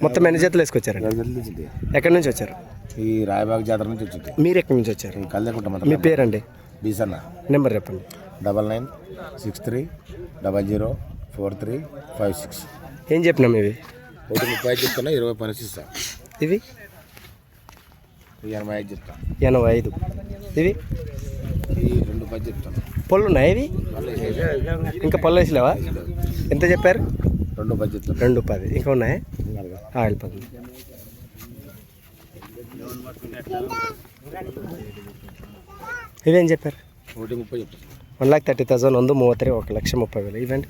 మొత్తం ఎన్ని జతలు వేసుకొచ్చారండి? ఎక్కడి నుంచి వచ్చారు? ఈ రాయబాగ్ జాతర నుంచి వచ్చింది. మీరు ఎక్కడి నుంచి వచ్చారు? కళ్యాకుంట. మీ పేరండి? బీసన్న. నెంబర్ చెప్పండి. 9963334356. ఏం చెప్పినాం ఇవి? 130 చెప్తున్నా, 20 పని ఇస్తా. ఇవి 85 చెప్తా. 85. ఇవి 2 చెప్తాను. పళ్ళు ఉన్నాయి ఇవి? ఇంకా పళ్ళు వేసలేవా? ఎంత చెప్పారు? 2 చెప్తాను. 210. ఇంకా ఉన్నాయా? వెళ్ళిపోతుంది. ఇవేం చెప్పారు? 130 చెప్తాను. 1,30,000. 133, 1,30,000. ఇవండి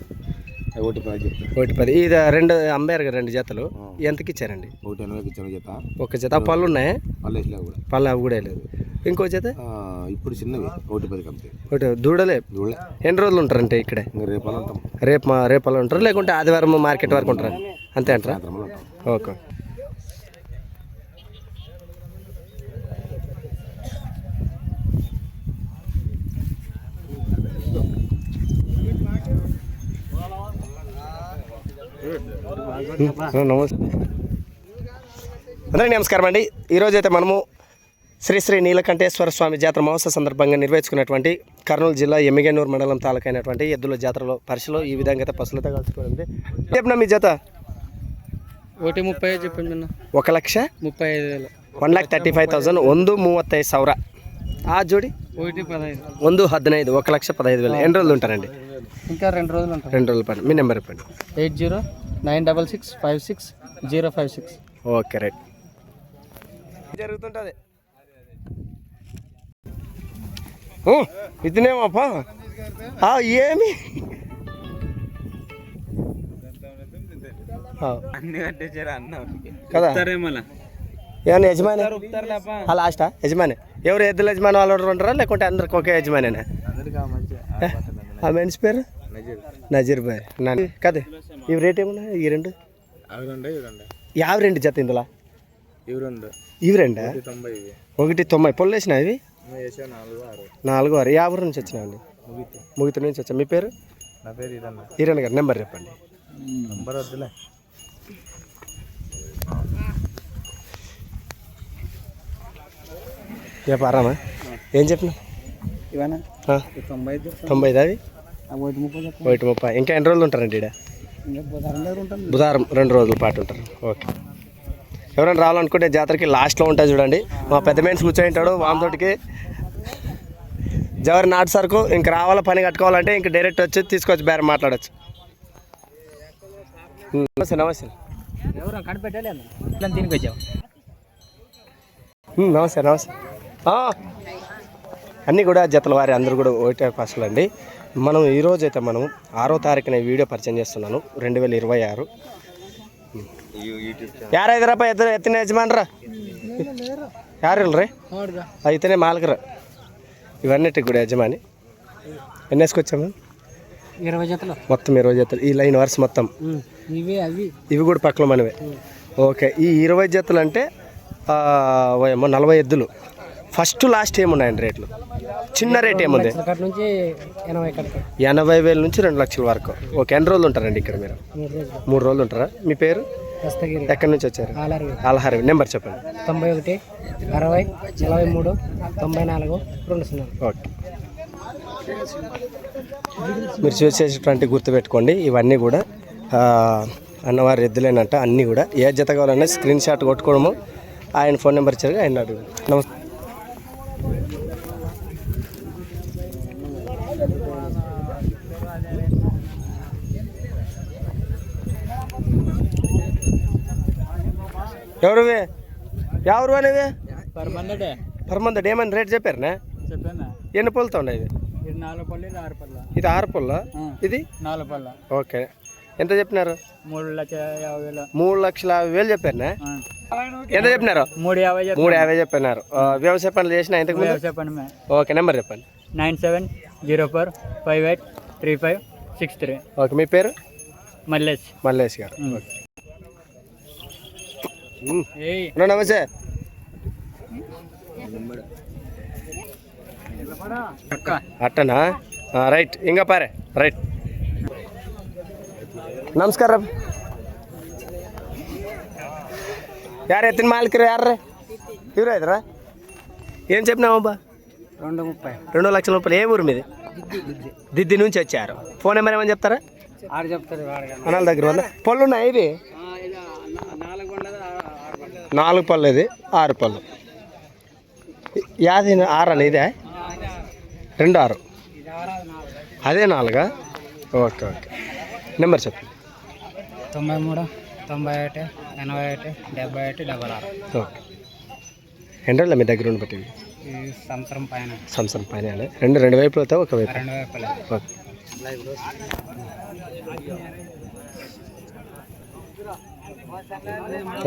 110 చెప్తాను. 110. ఇది 2 అమ్మారు కదా, 2 జతలు. ఎంతకి ఇచ్చారండి? 180 ఇచ్చాను జత. ఒక జత. పళ్ళు ఉన్నాయా? పళ్ళు వేసలేవు కూడా. పళ్ళు అవి కూడా లేదు. ఇంకో జత ఇప్పుడు చిన్నవి 110 కంపెనీ. ఒకటి దూడలే. ఎన్ని రోజులు ఉంటారంటే ఇక్కడే? రేపలు ఉంటాం. రేపలు ఉంటారు, లేకుంటే ఆదివారం మార్కెట్ వరకు ఉంటారా? అంతే అంటారా? ఓకే. అందరికీ నమస్కారం అండి. ఈరోజు అయితే మనము శ్రీ నీలకంఠేశ్వర స్వామి జాతర మహోత్సవ సందర్భంగా నిర్వహించుకున్నటువంటి కర్నూలు జిల్లా ఎమ్మిగనూరు మండలం తాలూకైనటువంటి ఎద్దుల జాతరలో పరిశీలో ఈ విధంగా అయితే పశువులతో కలుసుకోండి. చెప్పిన మీ జత 130 చెప్పింది. 1,35,000. 1,35,000. 135,000. ఆ జోడి 115. 115. 1,15,000. ఎన్ని రోజులు ఉంటారండి? ఇంకా 2 రోజులు ఉంటారు. 2 రోజుల పని. మీ నెంబర్ చెప్పండి. 8096656056. Okay, right. జరుగుతుంటుంది ఇదినేమప్పా. ఏమి కదా ఏమన్నా యజమాని లాస్టా? యజమాని ఎవరు? ఎద్దుల యజమాని వాళ్ళు ఉంటారా, లేకుంటే అందరికి ఒకే యజమానేనా? ఆ మనిషి పేరు నజీర్ భాయ్ కదే. ఇవి రేట్ ఏమన్నా? ఈ 2 52 జత. ఇందులో ఇవి 2 190. పొల్లు వేసినా ఇవి 4, 6. యాభై నుంచి వచ్చినాయండి. ముగిత నుంచి వచ్చా. మీ పేరు? నా పేరు ఈరన్ గారు. నెంబర్ చెప్పండి. నెంబర్ వద్దులే. వ్యాపారమా? ఏం చెప్పినా? 90. అవి 130. ఇంకా ఎన్ని రోజులు ఉంటారండి ఇక్కడ? బుధవారం 2 రోజుల పాటు ఉంటారు. ఓకే. ఎవరైనా రావాలనుకుంటే జాతరకి లాస్ట్లో ఉంటుంది చూడండి. మా పెద్ద మనిషి కూర్చొని వామతోటికి జవరి నాటు సరుకు. ఇంక రావాలా, పని కట్టుకోవాలంటే ఇంక డైరెక్ట్ వచ్చి తీసుకొచ్చి బేరం మాట్లాడచ్చు. నమస్తే. నమస్తే. నమస్తే. అన్నీ కూడా జతల వారి అందరూ కూడా ఒకటే పశువులు అండి. మనం ఈరోజు అయితే మనం 6వ తారీఖున వీడియో పరిచయం చేస్తున్నాను. 2026. ಯಾರೈದ್ರಪ್ಪ ಎತ್ತಿನ ಯಜಮಾನ್ರ? ಯಾರು ಇಲ್ರಿ? అయితేనే మాలకరా. ఇవన్నిటికి కూడా యజమాని. ఎన్ని వేసుకొచ్చాము? 20 జతలు. మొత్తం 20 జతలు. ఈ లైన్ వర్స్ మొత్తం ఇవి కూడా పక్కన మనవే. ఓకే. ఈ 20 జతలు అంటే 40 ఎద్దులు. ఫస్ట్ లాస్ట్ ఏమున్నాయండి రేట్లు? చిన్న రేట్ ఏముంది? 80,000 నుంచి 2 లక్షల వరకు. ఓకే. ఎన్ని రోజులు ఉంటారండి ఇక్కడ మీరు? 3 రోజులు ఉంటారా? మీ పేరు? ఎక్కడి నుంచి వచ్చారు? ఆలహారి. నెంబర్ చెప్పండి. 91 60 43 94 20. ఓకే. మీరు చూసేటువంటి గుర్తుపెట్టుకోండి. ఇవన్నీ కూడా అన్నవారి ఎద్దులేనంట. అన్నీ కూడా ఏ జత కావాలన్నా స్క్రీన్ షాట్ కొట్టుకోవడము. ఆయన ఫోన్ నెంబర్ ఇచ్చారు, ఆయన అడుగు. నమస్తే. ఎవరువే? ఎవరు అనేవి? పర్మందడ్. ఏమని రేట్ చెప్పారనా? ఎన్ని పళ్ళతో ఉన్నాయి ఇవి? ఇది 6 పళ్ళ. ఇది 4 పళ్ళ. ఓకే. ఎంత చెప్పినారు? 3,50,000 చెప్పారనా? ఎంత చెప్పినారు? 3,50 చెప్పినారు. వ్యవసాయ పనులు చేసిన ఇంతకు ముందు? ఓకే. నెంబర్ చెప్పండి. 9704583563. ఓకే. మీ పేరు? మల్లేష్ గారు. ఓకే. నమస్తే. అట్టనా? రైట్. ఇంకా పారే. రైట్. నమస్కారం. ಯಾರು ಎತ್ತಿನ ಮಾಲೀಕರು ಯಾರ್ರಿ ಇವ್ರು ಇದ್ರಾ ఏం చెప్పినామబ్బా 230 2 లక్షల రూపాయలు ఏ ఊరు మీది దిద్ది నుంచి వచ్చారు ఫోన్ నెంబర్ ఏమని చెప్తారా ఆరు చెప్తారు అనాల దగ్గర వల్ల పళ్ళు ఉన్నాయి ఇవి 4 పళ్ళు ఇది 6 పళ్ళు యాది 6 అని ఇదే 2 6 అదే 4 ఓకే ఓకే నెంబర్ చెప్పండి 93 91 81 71 66 ఓకే ఎన్ని రోజులు మీ దగ్గర ఉండి పట్టింది ఈ సంవత్సరం పైన సంవత్సరం పైన రెండు వైపులు అవుతావు ఒక వైపు 2 వైపులా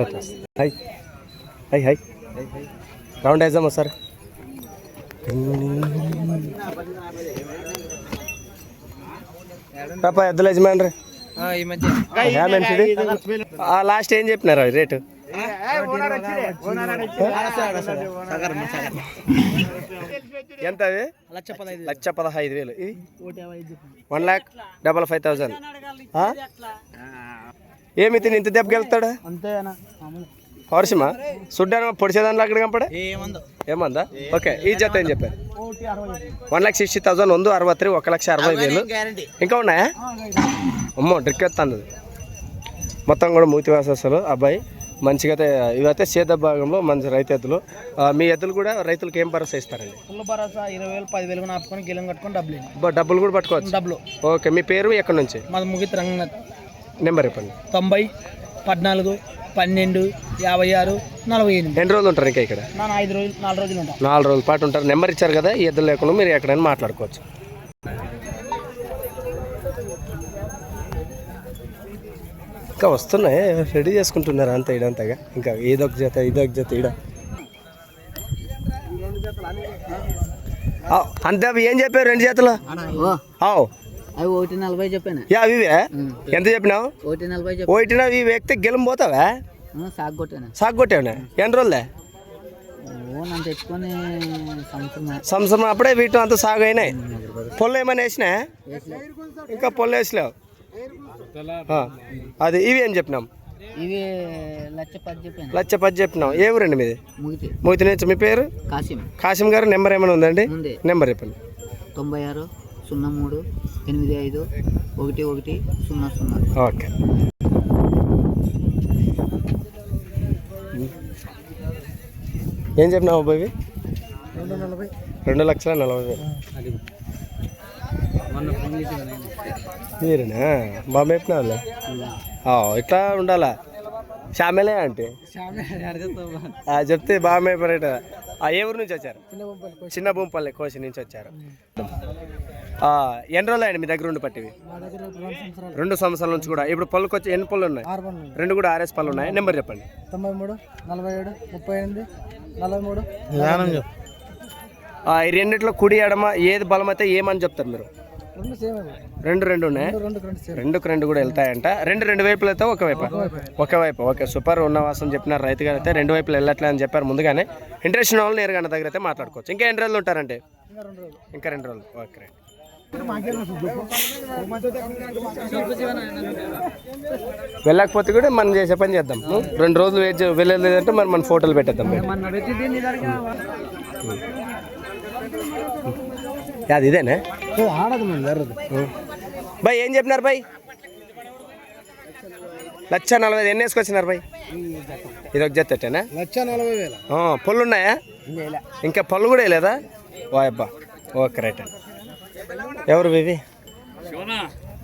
okay hi hi hi round వేద్దామా సార్ పాప ఎద్దుల యజమాని రీ ఈ మధ్య మనిషిది లాస్ట్ ఏం చెప్పినారు రేటు ఎంత అది 1,15,000 ఇది 1,55,000 ఏమి తిని ఇంత దెబ్బకి వెళ్తాడు అంతేనా పౌరుషమా సుడ్డాను పొడిచేదానిలో అక్కడ కంపడే ఏమందా ఓకే ఈ జత ఏం చెప్పారు 1,60,000 ಒಂದು 63 1,60,000 ఇంకా ఉన్నాయా అమ్మో డ్రిక్ ఎత్తాను మొత్తం కూడా మూతి వాసలు అబ్బాయి మంచిగా అయితే ఇవైతే సేద భాగంలో మంచి రైతు ఎద్దులు మీ ఎద్దులు కూడా రైతులకు ఏం భరోసా ఇస్తారండి ఫుల్ భరోసా 20,000 10,000 ఆపుకొని గిలం కట్టుకొని డబ్బులు కూడా పట్టుకోవచ్చు డబ్బులు ఓకే మీ పేరు ఎక్కడి నుంచి మాది ముగిత్ రంగనాథ్ నెంబర్ చెప్పండి 90 14 12 56 48 ఎన్ని రోజులు ఉంటారు ఇంకా ఇక్కడ 5 రోజులు 4 రోజులు ఉంటాం 4 రోజుల పాటు ఉంటారు నెంబర్ ఇచ్చారు కదా ఈ ఎద్దులు లేకుండా మీరు ఎక్కడైనా మాట్లాడుకోవచ్చు ఇంకా వస్తున్నాయి రెడీ చేసుకుంటున్నారు అంత ఇడంతగా ఇంకా ఇదొక జత ఈడ అంతే ఏం చెప్పారు 2 జతలు అవి 140 చెప్పాను యా ఇవే ఎంత చెప్పినావు 140 ఒకటినా ఇవి ఎక్కితే గెలం పోతావా సాగు కొట్టావునా ఎన్ని రోజులే నన్ను తెచ్చుకొని సంవత్సరం అప్పుడే వీటిని అంత సాగు అయినాయి పొల్లు ఏమైనా వేసినా ఇంకా పొల్లు వేసలేవు అది ఇవి ఏం చెప్పినాం ఇవి 1,10,000 చెప్పాను 1,10,000 చెప్పినాం ఏ ఊరండి మీది ముగితే మూతి నుంచి మీ పేరు కాసిం గారు నెంబర్ ఏమైనా ఉందండి నెంబర్ చెప్పండి 96 03 85 11 00 ఓకే ఏం చెప్పినావు అబ్బాయి 2,40,000 మీరేనా బాగా చెప్పినావులే ఇట్లా ఉండాలా షామేలే అంటే చెప్తే బాగా మేపరేట ఏ ఊరు నుంచి వచ్చారు చిన్న బొంపల్లి కోసి నుంచి వచ్చారు ఎన్ని రోజులు అయ్యండి మీ దగ్గర ఉండి పట్టివి 2 సంవత్సరాల నుంచి కూడా ఇప్పుడు పళ్ళుకి వచ్చి ఎన్ని పళ్ళు ఉన్నాయి 2 కూడా ఆర్ఎస్ పళ్ళు ఉన్నాయి నెంబర్ చెప్పండి 93 47 38 43 ఈ రెండిట్లో కుడి ఎడమ ఏది బలం అయితే ఏమని చెప్తారు మీరు 2 ఉన్నాయి 2 కూడా వెళ్తాయంట 2 వైపులు అయితే ఒకవైపు ఓకే సూపర్ ఉన్నవాసం చెప్పినారు రైతు గారు అయితే 2 వైపులు వెళ్ళట్లే అని చెప్పారు ముందుగానే ఇంట్రెస్ట్ ఉన్న వాళ్ళు నేరుగా దగ్గర అయితే మాట్లాడుకోవచ్చు ఇంకా ఎన్ని రోజులు ఉంటారంటే ఇంకా 2 రోజులు ఓకే రైట్ వెళ్ళకపోతే కూడా మనం చేసే పని చేద్దాం 2 రోజులు వెయిట్ వెళ్ళలేదంటే మరి మన ఫోటోలు పెట్టేద్దాం అది ఇదేనా బాయ్ ఏం చెప్పినారు బాయ్ 1,40,000 ఎన్ని వేసుకొచ్చినారు బాయ్ ఇదొక జతేనా 1,40,000 పళ్ళు ఉన్నాయా ఇంకా పళ్ళు కూడా లేదా ఓ అబ్బా ఓకే రైట్ అండి ఎవరు బేబీ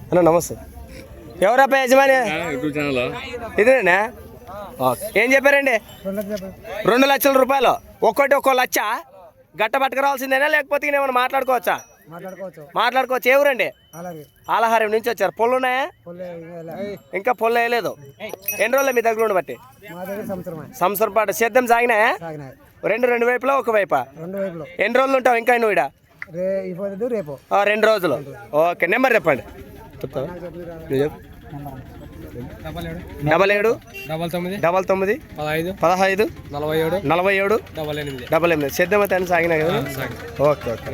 అన్న నమస్తే ఎవరబ్బా యజమాని ఇదేనా ఓకే ఏం చెప్పారండి 2 లక్షల రూపాయలు ఒక్కొక్కటి 1 లక్ష గట్ట పట్టుకు రావాల్సిందేనా లేకపోతే ఏమైనా మాట్లాడుకోవచ్చా మాట్లాడుకోవచ్చు ఏ ఊరండి ఆలహారం నుంచి వచ్చారు పొల్లు ఉన్నాయా ఇంకా పొల్లు వేయలేదు ఎన్ని రోజులు మీ దగ్గర ఉండి బట్టి సంవత్సరం పాటు సేద్యం సాగినాయా 2 వైపులా ఒక వైపా ఎన్ని రోజులు ఉంటావు ఇంకా నువ్వు ఇక్కడ 2 రోజులు ఓకే నెంబర్ చెప్పండి చెప్తావా 77 99 15 47 88 సేద్యం అయితే సాగినా కదా ఓకే ఓకే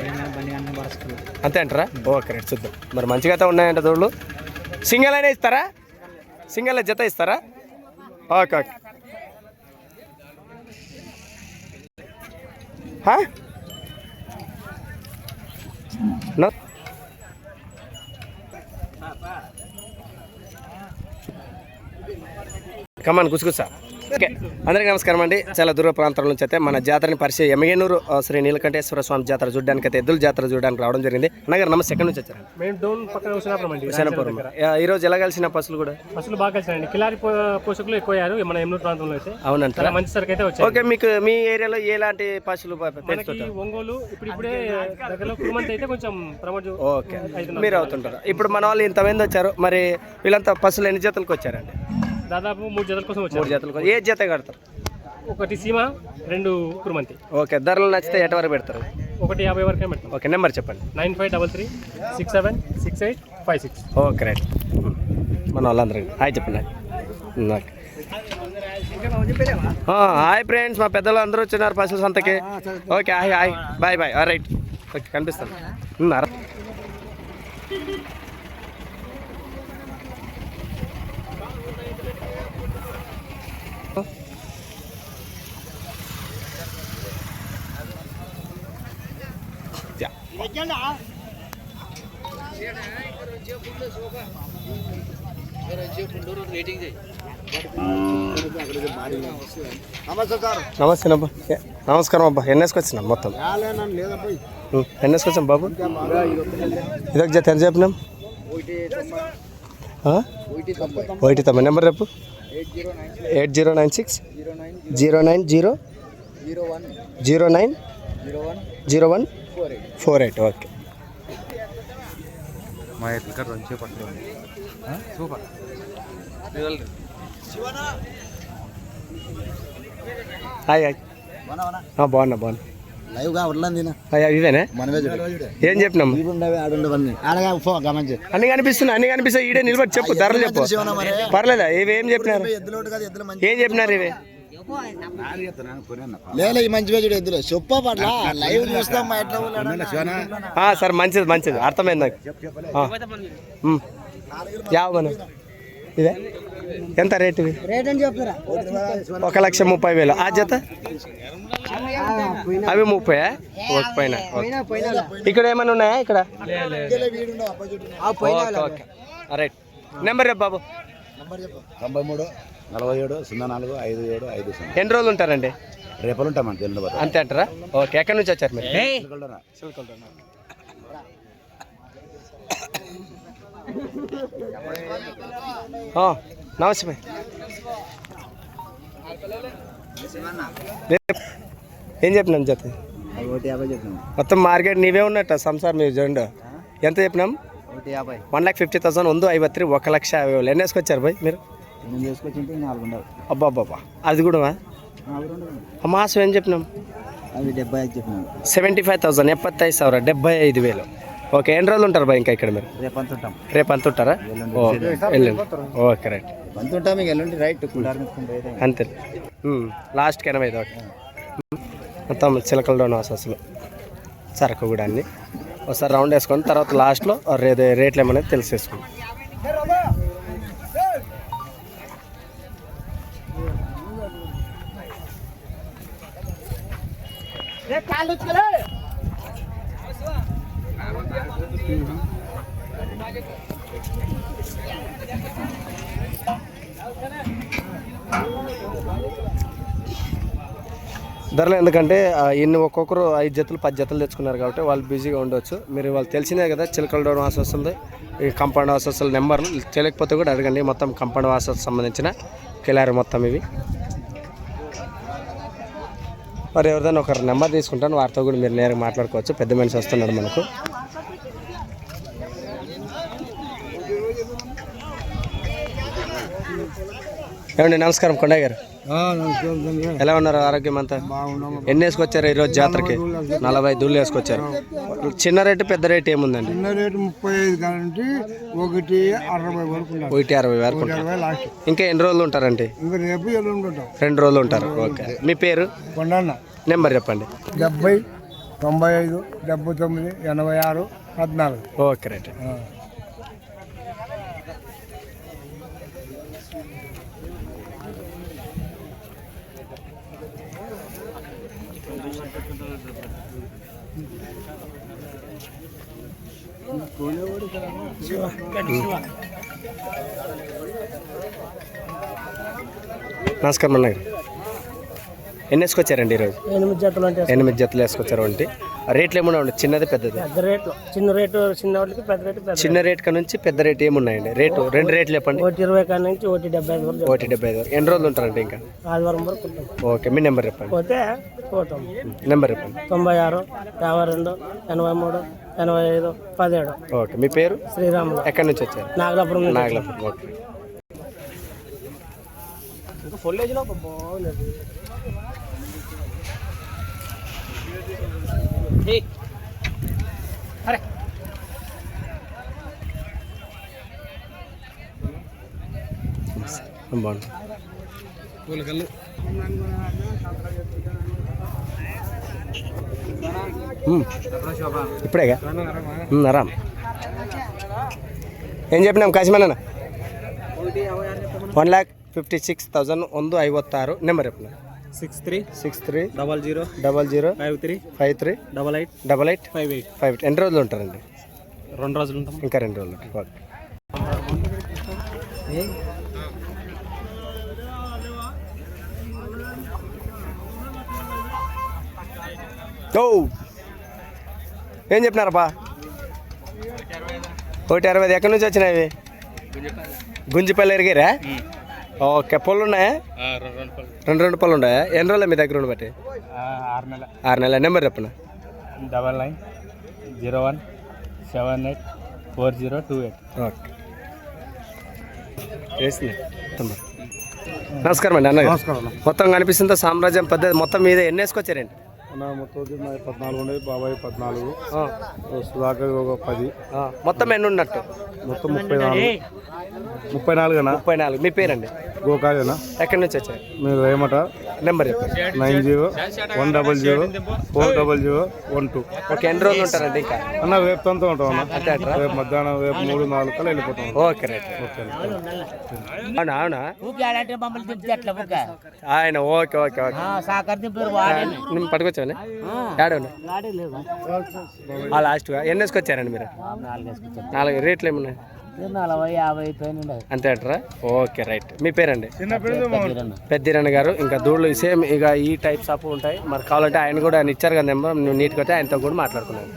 అంతే అంటారా ఓకే రైట్ చూద్దాం మరి మంచిగా అయితే ఉన్నాయంట దూళ్ళు సింగల్ అయినా ఇస్తారా సింగల్ జత ఇస్తారా ఓకే ఓకే కమాన్ గుసగుస. ఓకే, అందరికీ నమస్కారం అండి. చాలా దూర ప్రాంతాల నుంచి అయితే మన జాతరని పరిచయం ఎమ్మెగనూరు శ్రీ నీలకంఠేశ్వర స్వామి జాతర చూడడానికి అయితే ఎద్దుల జాతర చూడడానికి రావడం జరిగింది. అన్నగారు నమస్తే, ఎక్కడి నుంచి వచ్చారు? మేము డోన్ పక్కన హుసేనాపురం. ఈరోజు ఎలా కలిసిన పశువులు కూడా పశువులు బాగా కలిసినాయండి. కిలారి పోషకులు ఎక్కువయ్యారు మన ఎమ్మెల్యే ప్రాంతంలో అయితే. అవునంట, చాలా మంచి సరికి అయితే వచ్చాయి. ఓకే, మీకు మీ ఏరియాలో ఎలాంటి పశువులు మనకి ఒంగోలు ఇప్పుడే దగ్గరలో కురుమంత అయితే కొంచెం ప్రమోట్. ఓకే, మీరు అవుతుంటారు. ఇప్పుడు మన వాళ్ళు ఇంతమంది వచ్చారు, మరి వీళ్ళంతా పశువులు ఎన్ని జతలకు వచ్చారండి? దాదాపు 3 జతల కోసం వచ్చారు. 3 జతలకు. ఏ జత కడతారు? ఒకటి సీమ, 2 కురుమంతి. ఓకే, ధరలు నచ్చితే ఎటు వరకు పెడతారు? 150 వరకే పెడతాం. ఓకే, నెంబర్ చెప్పండి. 9533676856. Okay, right. మన వాళ్ళందరికీ హాయ్ చెప్పండి. హాయ్ ఫ్రెండ్స్, మా పెద్దలు అందరూ వచ్చినారు పశువుల సంతకి. Okay, hi hi, bye bye. Right, okay, కనిపిస్తాను. నమస్తే అబ్బా, నమస్కారం అబ్బా. ఎన్నేసుకు వచ్చినాం మొత్తం? ఎన్నేసుకు వచ్చాం బాబు? ఇదొక జత ఎంత చెప్పినాం? 190. నెంబర్ రేపు 8096 090090148. ఓకే, మా ఎక్కడ రెండు పట్టలేదు. సూపర్. హాయ్ హాయ్, బాగున్నా. లైవ్గా ఉడలంది ఇవేనా? ఏం చెప్పినాము? అన్ని కనిపిస్తున్నాయి. ఈడే నిలబడి చెప్పు, ధరలు చెప్పు. పర్లేదా? ఇవేం చెప్పినారు? ఏం చెప్పినారు ఇవి? లేదా ఈ మంచి పేజీ ఎద్దులు చెప్ప పట్ల లైవ్ చూస్తాం. సార్, మంచిది అర్థమైంది నాకు. యావ మన ఇదే ఎంత రేట్? ఇవి రేట్ అని చెప్తారా? 1,30,000. ఆ జత అవి 30 ఒక పైన. ఇక్కడ ఏమైనా ఉన్నాయా? ఇక్కడ ఓకే, రైట్. నెంబర్ రేపు బాబు. 93 47 04 57 50. ఎన్ని రోజులు ఉంటారండి? రేపలు ఉంటామండి. అంతే అంటారా? ఓకే, ఎక్కడి నుంచి వచ్చారు మీరు? నమస్తే. ఏం చెప్పినాం జత? 150 చెప్పినాం. మొత్తం మార్కెట్ నీవే ఉన్నట్ట సంసారం మీరు చూడండి. ఎంత చెప్పినాం? 1,50,000. 153 1,50,000. ఎన్ని వేసుకొచ్చారు బాయ్ మీరు? అబ్బాబ్బా, అది కూడా మాసం ఏం చెప్పినాం? 75,000. 75,000. 75,000. ఓకే, ఎన్ని రోజులు ఉంటారు బాయ్ ఇంకా ఇక్కడ మీరు? రేపు అంత ఉంటారా? వెళ్ళండి. Okay, right. అంతే, లాస్ట్కి 80. ఓకే, మొత్తం చిలకలలోని అసలు సరుకు కూడా అన్ని ఒకసారి రౌండ్ వేసుకొని తర్వాత లాస్ట్లో రేట్లు ఏమనేది తెలిసేసుకోండి. ధరలు ఎందుకంటే ఇన్ని ఒక్కొక్కరు 5 జతలు 10 జతలు తెచ్చుకున్నారు కాబట్టి వాళ్ళు బిజీగా ఉండొచ్చు. మీరు వాళ్ళు తెలిసినే కదా, చిలకల డౌన్ వాస వస్తుంది, ఈ కంపౌండ్ వాస వస్తుంది. నెంబర్లు తెలియకపోతే కూడా అడగండి. మొత్తం కంపౌండ్ వాస సంబంధించిన కిలారి మొత్తం ఇవి. మరి ఎవరిదైనా ఒకరు నెంబర్ తీసుకుంటాను, వారితో కూడా మీరు నేరుగా మాట్లాడుకోవచ్చు. పెద్ద మనిషి వస్తున్నాడు మనకు. ఏమండి, నమస్కారం కొండయ్య గారు. ఎలా ఉన్నారు? ఆరోగ్యం అంతా? ఎన్ని వేసుకొచ్చారు ఈరోజు జాతరకి? 40 దూళ్ళు వేసుకొచ్చారు. చిన్న రేటు పెద్ద రేటు ఏముందండి? చిన్న రేటు 35 కాబట్టి 160 వరకు. 160 వరకు. ఇంకా ఎన్ని రోజులు ఉంటారండి? ఇంకా రేపు 2 రోజులు ఉంటారు. ఓకే, మీ పేరు? కొండన్న. నెంబర్ చెప్పండి. 70 95 79 86 14. Okay, right. నమస్కారం అన్నగారు. ఎన్ని వేసుకొచ్చారండి ఈరోజు? 8 జతలు అంటే 8 జతలు వేసుకొచ్చారు అంటే రేట్లు ఏమన్నా ఉండే చిన్నది పెద్దది? పెద్ద రేట్లు, చిన్న రేటు చిన్న వాటికి, పెద్ద రేటు పెద్ద. చిన్న రేట్ కా నుంచి పెద్ద రేట్ ఏమున్నాయండి? రేటు రెండు రేట్లు చెప్పండి. 120 కాడ నుంచి 175 వరకు. 175 వరకు. ఎన్ని రోజులు ఉంటారండి ఇంకా? ఆదివారం వరకు ఉంటాం. ఓకే, మీ నెంబర్ చెప్పండి. పోతే పోతాం. నెంబర్ చెప్పండి. 96 52 83 85 17. ఓకే, మీ పేరు? శ్రీరాములు. ఎక్కడి నుంచి వచ్చారు? నాగలాపురం. నాగలాపురం. ఓకే. ఇంకా ఫుల్లేజ్లో బాగుంది. అరే బాగుంది. ఇప్పుడేగా ఆరామ్. ఏం చెప్పినాం కాశీమన్న? 1,56,000 56. నెంబర్ చెప్పిన 63 63 00 00 53 53 88 88 58. 58. ఎన్ని రోజులు ఉంటారండి? 2 రోజులు ఉంటాం. ఇంకా 2 రోజులు ఉంటారు. ఓకే. ఏం చెప్పినారబ్బా? 160. ఎక్కడి నుంచి వచ్చినాయి? గుంజిపల్లి ఎరిగారా? ఓకే. పళ్ళు ఉన్నాయా? 2 పళ్ళు ఉన్నాయా? ఎన్ని రోజులు మీ దగ్గర ఉండి బట్టి? 6 నెలల. నెంబర్ చెప్పనా? 9901 78 4028. ఓకే. నమస్కారం అండి అన్నగారు. నమస్కారం. మొత్తం కనిపిస్తుందో సామ్రాజ్యం పద్ధతి మొత్తం మీద ఎన్ని వేసుకొచ్చారండి? మొత్తం 14 ఉండేది, బాబాయ్ 14, సుధాకర్ ఒక 10, మొత్తం ఎన్ని ఉన్నట్టు? మొత్తం 34. 34 34. మీ పేరండి? గోకాజనా. ఎక్కడి నుంచి వచ్చారు? మీరు రేమట. నెంబర్ చెప్పండి. 90 100 40012. ఓకే. ఎన్ని రోజులు ఉంటారండి ఇంకా? అన్న రేపు తనతో ఉంటాం అన్న. అంతే అంటారా? రేపు మధ్యాహ్నం రేపు 3-4 కల్లా వెళ్ళిపోతాం. Okay right. ఓకే. అవునా? అవునా? ఆయన ఓకే ఓకే ఓకే. నేను పట్టుకొచ్చాను. ఏడవనా? లాస్ట్గా ఎన్ని వేసుకొచ్చారండి మీరు? 4. రేట్లు ఏమున్నాయి? 40-50 అంతే అంటారా? Okay right. మీ పేరండి? పెద్దిరన్న గారు. ఇంకా దూళ్ళు సేమ్ ఇక ఈ టైప్స్ ఆఫ్ ఉంటాయి. మరి కావాలంటే ఆయన కూడా ఇచ్చారు కదా నెంబర్, నీట్గా అయితే ఆయనతో కూడా మాట్లాడుకున్నాను.